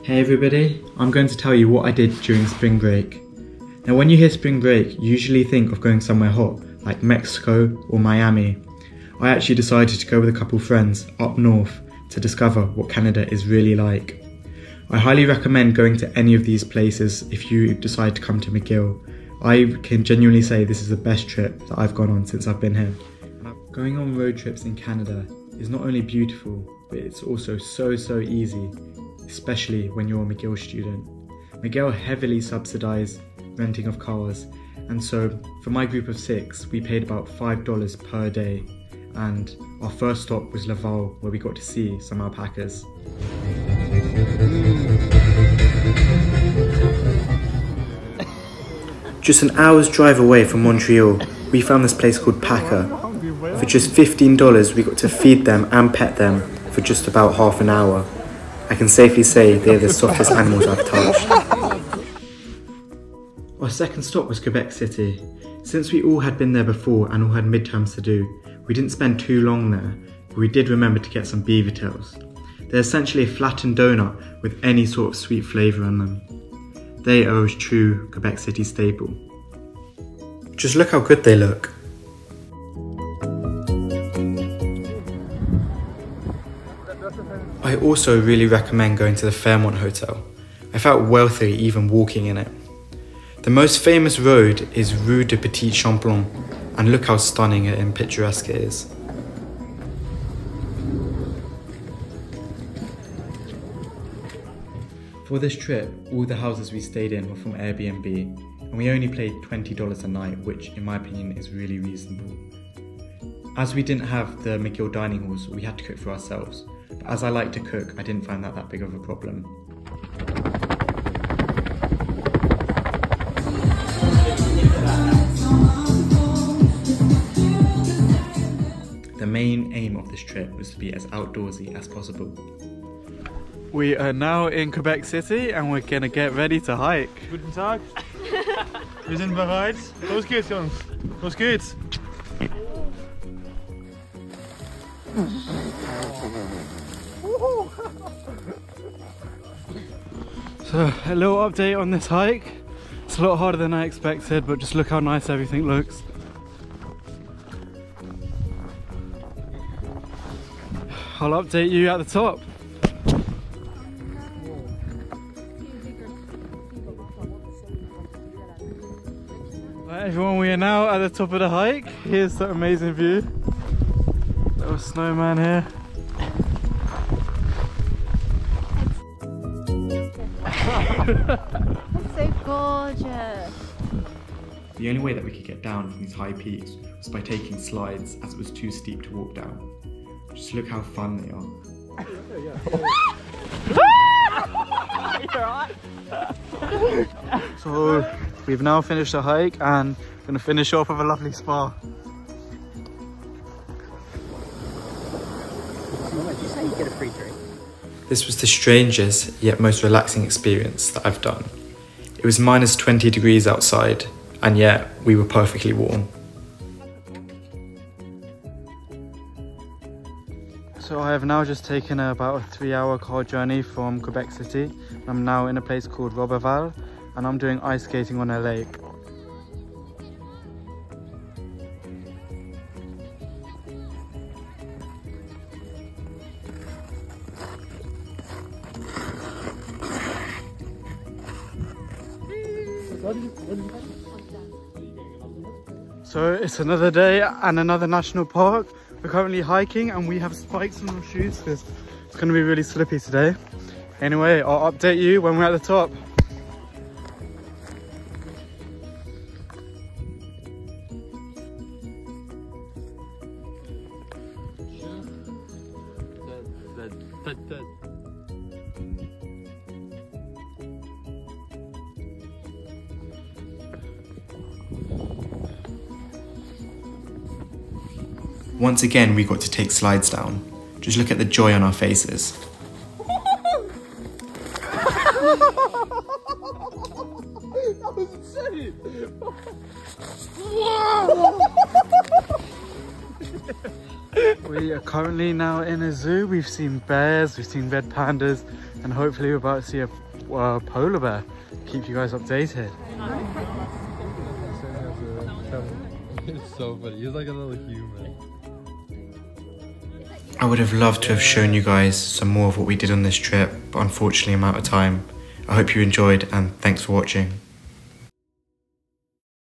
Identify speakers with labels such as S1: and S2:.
S1: Hey everybody, I'm going to tell you what I did during spring break. Now when you hear spring break, you usually think of going somewhere hot, like Mexico or Miami. I actually decided to go with a couple friends up north to discover what Canada is really like. I highly recommend going to any of these places if you decide to come to McGill. I can genuinely say this is the best trip that I've gone on since I've been here. Going on road trips in Canada is not only beautiful, but it's also so easy, especially when you're a McGill student. McGill heavily subsidise renting of cars, and so for my group of 6 we paid about $5 per day, and our first stop was Laval, where we got to see some alpacas. Just an hour's drive away from Montreal, we found this place called Paca. For just $15 we got to feed them and pet them for just about half an hour. I can safely say they're the softest animals I've touched. Our second stop was Quebec City. Since we all had been there before and all had midterms to do, we didn't spend too long there, but we did remember to get some beaver tails. They're essentially a flattened donut with any sort of sweet flavour in them. They are a true Quebec City staple. Just look how good they look. I also really recommend going to the Fairmont Hotel. I felt wealthy even walking in it. The most famous road is Rue de Petit Champlain, and look how stunning and picturesque it is. For this trip, all the houses we stayed in were from Airbnb, and we only paid $20 a night, which in my opinion is really reasonable. As we didn't have the McGill dining halls, we had to cook for ourselves. But as I like to cook, I didn't find that big of a problem. The main aim of this trip was to be as outdoorsy as possible. We are now in Quebec City and we're gonna get ready to hike.
S2: Guten Tag. Wir sind bereit. Los geht's, Jungs. Los geht's.
S1: So, a little update on this hike. It's a lot harder than I expected, but just look how nice everything looks. I'll update you at the top. Right, everyone, we are now at the top of the hike. Here's the amazing view. Little snowman here.
S3: It's so gorgeous.
S1: The only way that we could get down from these high peaks was by taking slides, as it was too steep to walk down. Just look how fun they are. So we've now finished the hike and gonna finish off with a lovely spa. This was the strangest yet most relaxing experience that I've done. It was minus 20 degrees outside, and yet we were perfectly warm. So I have now just taken about a 3-hour car journey from Quebec City. I'm now in a place called Roberval, and I'm doing ice skating on a lake. So it's another day and another national park. We're currently hiking and we have spikes on our shoes because it's going to be really slippy today. Anyway, I'll update you when we're at the top. Once again, we got to take slides down. Just look at the joy on our faces.
S2: That was insane!
S1: We are currently now in a zoo. We've seen bears, we've seen red pandas, and and hopefully we're about to see a polar bear. Keep you guys updated.
S4: It's so funny. He's like a little human.
S1: I would have loved to have shown you guys some more of what we did on this trip, but unfortunately I'm out of time. I hope you enjoyed and thanks for watching.